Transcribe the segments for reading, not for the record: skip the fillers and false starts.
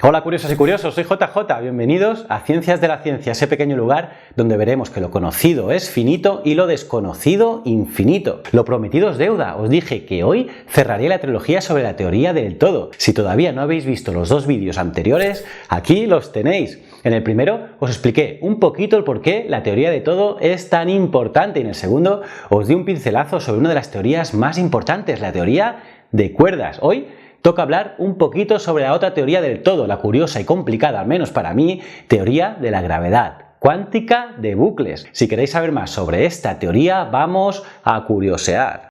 Hola curiosas y curiosos, soy JJ, bienvenidos a Ciencias de la Ciencia, ese pequeño lugar donde veremos que lo conocido es finito y lo desconocido infinito. Lo prometido es deuda, os dije que hoy cerraré la trilogía sobre la teoría del todo. Si todavía no habéis visto los dos vídeos anteriores, aquí los tenéis. En el primero os expliqué un poquito el por qué la teoría de todo es tan importante y en el segundo os di un pincelazo sobre una de las teorías más importantes, la teoría de cuerdas. Hoy toca hablar un poquito sobre la otra teoría del todo, la curiosa y complicada, al menos para mí, teoría de la gravedad cuántica de bucles. Si queréis saber más sobre esta teoría, vamos a curiosear.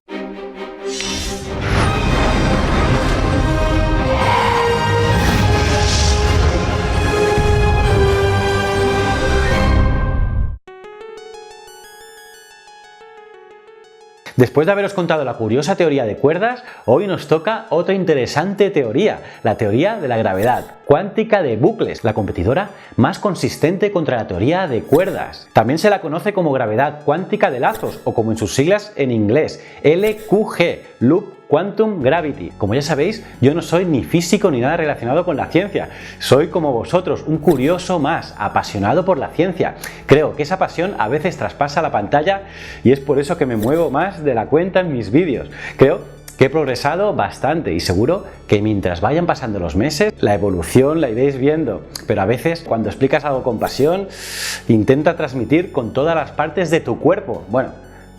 Después de haberos contado la curiosa teoría de cuerdas, hoy nos toca otra interesante teoría, la teoría de la gravedad cuántica de bucles, la competidora más consistente contra la teoría de cuerdas. También se la conoce como gravedad cuántica de lazos, o como en sus siglas en inglés, LQG, Loop Quantum Gravity. Como ya sabéis, yo no soy ni físico ni nada relacionado con la ciencia. Soy como vosotros, un curioso más, apasionado por la ciencia. Creo que esa pasión a veces traspasa la pantalla y es por eso que me muevo más de la cuenta en mis vídeos. Creo que he progresado bastante y seguro que mientras vayan pasando los meses, la evolución la iréis viendo. Pero a veces, cuando explicas algo con pasión, intenta transmitir con todas las partes de tu cuerpo. Bueno,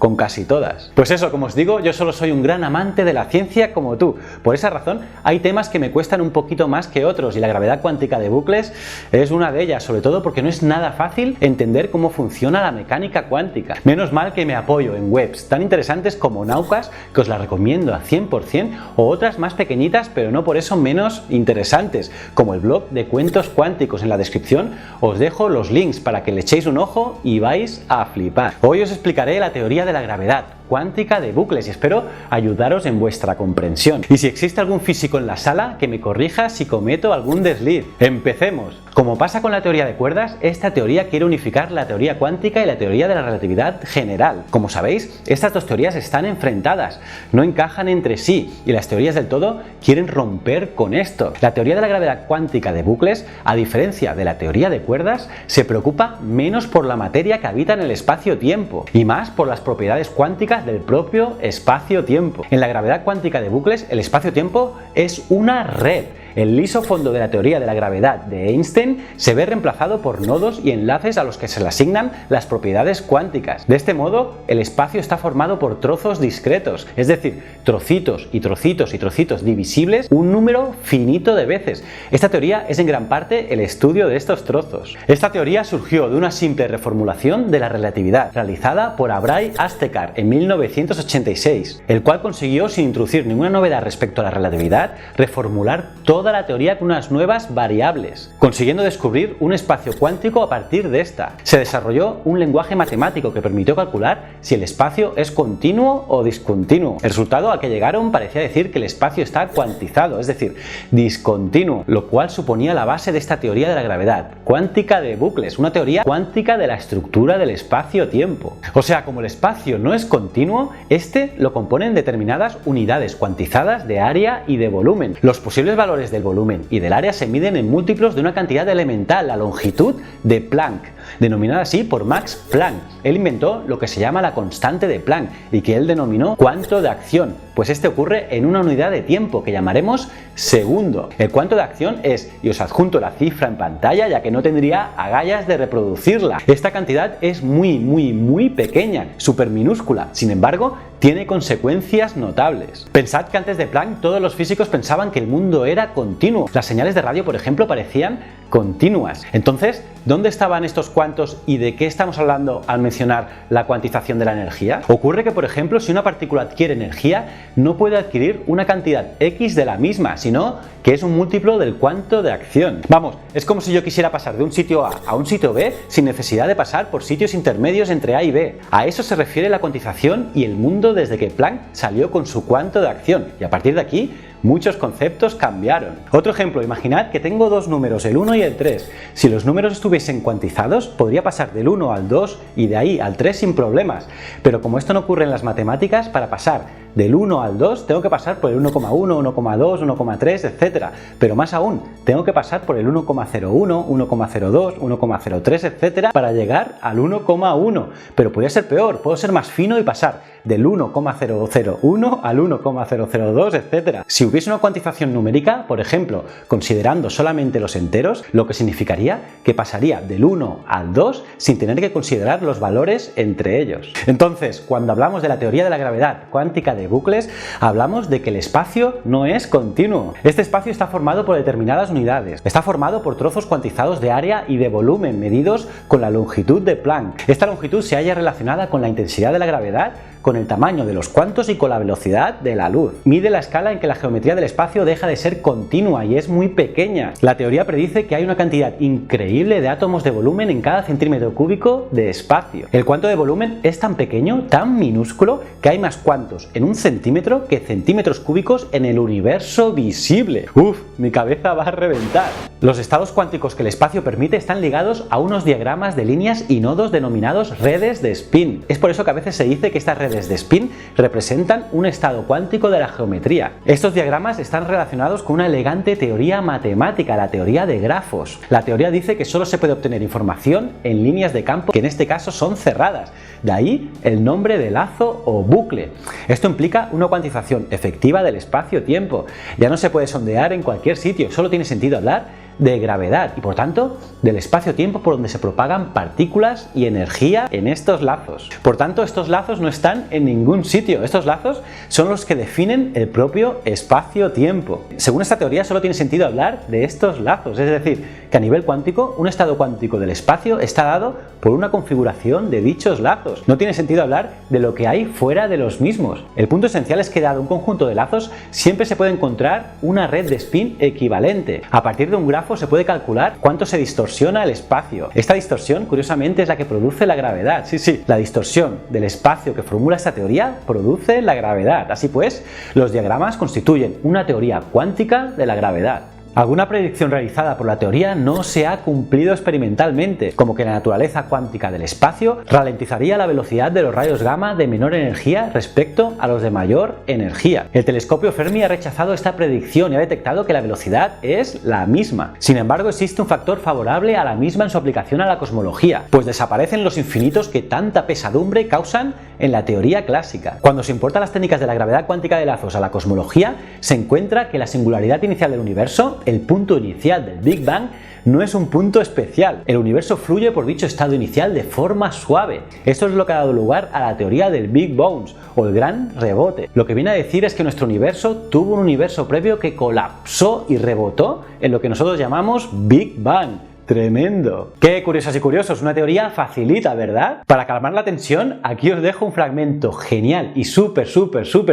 con casi todas. Pues eso, como os digo, yo solo soy un gran amante de la ciencia como tú. Por esa razón, hay temas que me cuestan un poquito más que otros y la gravedad cuántica de bucles es una de ellas, sobre todo porque no es nada fácil entender cómo funciona la mecánica cuántica. Menos mal que me apoyo en webs tan interesantes como Naucas, que os las recomiendo a 100%, o otras más pequeñitas, pero no por eso menos interesantes, como el blog de cuentos cuánticos. En la descripción os dejo los links para que le echéis un ojo y vais a flipar. Hoy os explicaré la teoría de la gravedad cuántica de bucles y espero ayudaros en vuestra comprensión. Y si existe algún físico en la sala, que me corrija si cometo algún desliz. ¡Empecemos! Como pasa con la teoría de cuerdas, esta teoría quiere unificar la teoría cuántica y la teoría de la relatividad general. Como sabéis, estas dos teorías están enfrentadas, no encajan entre sí y las teorías del todo quieren romper con esto. La teoría de la gravedad cuántica de bucles, a diferencia de la teoría de cuerdas, se preocupa menos por la materia que habita en el espacio-tiempo y más por las propiedades cuánticas del propio espacio-tiempo. En la gravedad cuántica de bucles, el espacio-tiempo es una red. El liso fondo de la teoría de la gravedad de Einstein se ve reemplazado por nodos y enlaces a los que se le asignan las propiedades cuánticas. De este modo, el espacio está formado por trozos discretos, es decir, trocitos y trocitos y trocitos divisibles un número finito de veces. Esta teoría es en gran parte el estudio de estos trozos. Esta teoría surgió de una simple reformulación de la relatividad realizada por Abraham Astekar en 1986, el cual consiguió, sin introducir ninguna novedad respecto a la relatividad, reformular toda la teoría con unas nuevas variables, consiguiendo descubrir un espacio cuántico a partir de esta. Se desarrolló un lenguaje matemático que permitió calcular si el espacio es continuo o discontinuo. El resultado al que llegaron parecía decir que el espacio está cuantizado, es decir, discontinuo, lo cual suponía la base de esta teoría de la gravedad cuántica de bucles, una teoría cuántica de la estructura del espacio-tiempo. O sea, como el espacio no es continuo, este lo componen determinadas unidades cuantizadas de área y de volumen. Los posibles valores del volumen y del área se miden en múltiplos de una cantidad elemental, la longitud de Planck, denominada así por Max Planck. Él inventó lo que se llama la constante de Planck y que él denominó cuanto de acción, pues este ocurre en una unidad de tiempo que llamaremos segundo. El cuanto de acción es, y os adjunto la cifra en pantalla ya que no tendría agallas de reproducirla. Esta cantidad es muy pequeña, súper minúscula, sin embargo tiene consecuencias notables. Pensad que antes de Planck todos los físicos pensaban que el mundo era continuo. Las señales de radio, por ejemplo, parecían continuas. Entonces, ¿dónde estaban estos cuantos y de qué estamos hablando al mencionar la cuantización de la energía? Ocurre que, por ejemplo, si una partícula adquiere energía, no puede adquirir una cantidad X de la misma, sino que es un múltiplo del cuanto de acción. Vamos, es como si yo quisiera pasar de un sitio A a un sitio B sin necesidad de pasar por sitios intermedios entre A y B. A eso se refiere la cuantización y el mundo desde que Planck salió con su cuanto de acción. Y a partir de aquí, muchos conceptos cambiaron. Otro ejemplo, imaginad que tengo dos números, el 1 y el 3. Si los números estuviesen cuantizados, podría pasar del 1 al 2 y de ahí al 3 sin problemas. Pero como esto no ocurre en las matemáticas, para pasar del 1 al 2 tengo que pasar por el 1,1, 1,2, 1,3, etc. Pero más aún, tengo que pasar por el 1,01, 1,02, 1,03, etc. para llegar al 1,1. Pero podría ser peor, puedo ser más fino y pasar del 1,001 al 1,002, etc. Si hubiese una cuantización numérica, por ejemplo, considerando solamente los enteros, lo que significaría que pasaría del 1 al 2 sin tener que considerar los valores entre ellos. Entonces, cuando hablamos de la teoría de la gravedad cuántica de bucles, hablamos de que el espacio no es continuo. Este espacio está formado por determinadas unidades. Está formado por trozos cuantizados de área y de volumen medidos con la longitud de Planck. Esta longitud se halla relacionada con la intensidad de la gravedad, con el tamaño de los cuantos y con la velocidad de la luz. Mide la escala en que la geometría del espacio deja de ser continua y es muy pequeña. La teoría predice que hay una cantidad increíble de átomos de volumen en cada centímetro cúbico de espacio. El cuanto de volumen es tan pequeño, tan minúsculo, que hay más cuantos en un centímetro que centímetros cúbicos en el universo visible. ¡Uf! Mi cabeza va a reventar. Los estados cuánticos que el espacio permite están ligados a unos diagramas de líneas y nodos denominados redes de spin. Es por eso que a veces se dice que estas redes de spin representan un estado cuántico de la geometría. Estos diagramas están relacionados con una elegante teoría matemática, la teoría de grafos. La teoría dice que solo se puede obtener información en líneas de campo que en este caso son cerradas, de ahí el nombre de lazo o bucle. Esto implica una cuantización efectiva del espacio-tiempo. Ya no se puede sondear en cualquier sitio, solo tiene sentido hablar de gravedad y por tanto del espacio-tiempo por donde se propagan partículas y energía en estos lazos. Por tanto, estos lazos no están en ningún sitio, estos lazos son los que definen el propio espacio-tiempo. Según esta teoría solo tiene sentido hablar de estos lazos, es decir, que a nivel cuántico un estado cuántico del espacio está dado por una configuración de dichos lazos. No tiene sentido hablar de lo que hay fuera de los mismos. El punto esencial es que dado un conjunto de lazos siempre se puede encontrar una red de spin equivalente. A partir de un grafo se puede calcular cuánto se distorsiona el espacio. Esta distorsión, curiosamente, es la que produce la gravedad. Sí, la distorsión del espacio que formula esta teoría produce la gravedad. Así pues, los diagramas constituyen una teoría cuántica de la gravedad. Alguna predicción realizada por la teoría no se ha cumplido experimentalmente, como que la naturaleza cuántica del espacio ralentizaría la velocidad de los rayos gamma de menor energía respecto a los de mayor energía. El telescopio Fermi ha rechazado esta predicción y ha detectado que la velocidad es la misma. Sin embargo, existe un factor favorable a la misma en su aplicación a la cosmología, pues desaparecen los infinitos que tanta pesadumbre causan en la teoría clásica. Cuando se importan las técnicas de la gravedad cuántica de lazos a la cosmología, se encuentra que la singularidad inicial del universo, el punto inicial del Big Bang, no es un punto especial. El universo fluye por dicho estado inicial de forma suave. Esto es lo que ha dado lugar a la teoría del Big Bounce o el gran rebote. Lo que viene a decir es que nuestro universo tuvo un universo previo que colapsó y rebotó en lo que nosotros llamamos Big Bang. Tremendo. Qué curiosas y curiosos, una teoría facilita, ¿verdad? Para calmar la tensión, aquí os dejo un fragmento genial y súper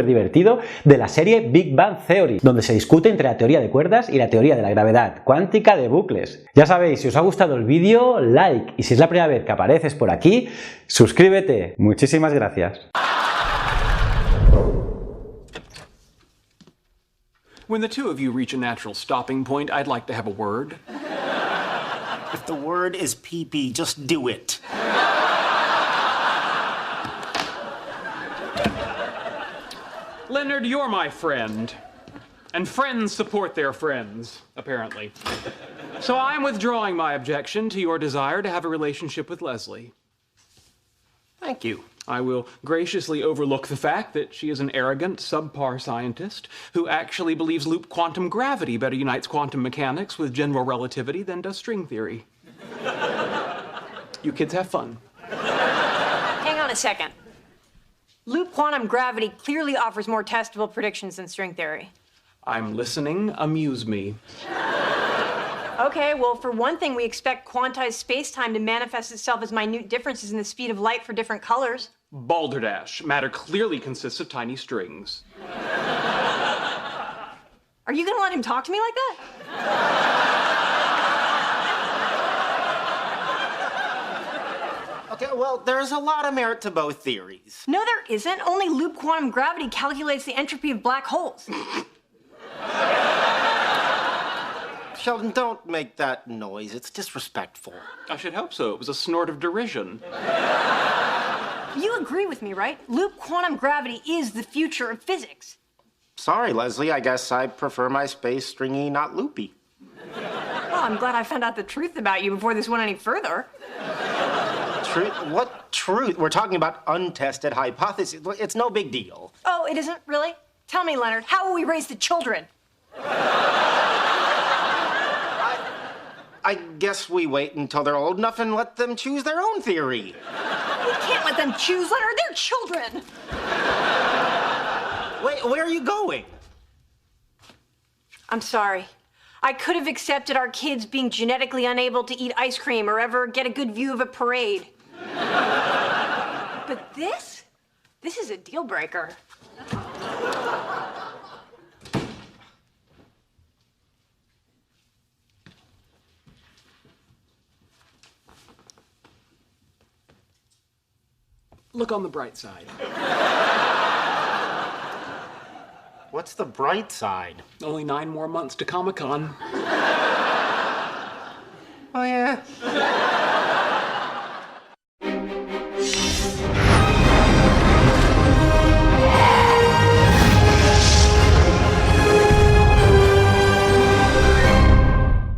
divertido de la serie Big Bang Theory, donde se discute entre la teoría de cuerdas y la teoría de la gravedad cuántica de bucles. Ya sabéis, si os ha gustado el vídeo, like, y si es la primera vez que apareces por aquí, suscríbete. Muchísimas gracias. When the two of you reach a natural stopping point, I'd like to have a word. If the word is pee-pee, just do it. Leonard, you're my friend. And friends support their friends, apparently. So I'm withdrawing my objection to your desire to have a relationship with Leslie. Thank you. I will graciously overlook the fact that she is an arrogant, subpar scientist who actually believes loop quantum gravity better unites quantum mechanics with general relativity than does string theory. You kids have fun. Hang on a second. Loop quantum gravity clearly offers more testable predictions than string theory. I'm listening. Amuse me. Okay, well, for one thing, we expect quantized space-time to manifest itself as minute differences in the speed of light for different colors. Balderdash. Matter clearly consists of tiny strings. Are you gonna let him talk to me like that? Okay, well, there's a lot of merit to both theories. No, there isn't. Only loop quantum gravity calculates the entropy of black holes. Sheldon, don't make that noise. It's disrespectful. I should hope so. It was a snort of derision. You agree with me, right? Loop quantum gravity is the future of physics. Sorry, Leslie. I guess I prefer my space stringy, not loopy. Well, I'm glad I found out the truth about you before this went any further. Truth? What truth? We're talking about untested hypotheses. It's no big deal. Oh, it isn't really? Tell me, Leonard, how will we raise the children? I guess we wait until they're old enough and let them choose their own theory. We can't let them choose, Leonard. They're children. Wait, where are you going? I'm sorry. I could have accepted our kids being genetically unable to eat ice cream or ever get a good view of a parade. But this is a deal breaker. Look on the bright side. What's the bright side? Only 9 more months to Comic-Con. Oh, yeah.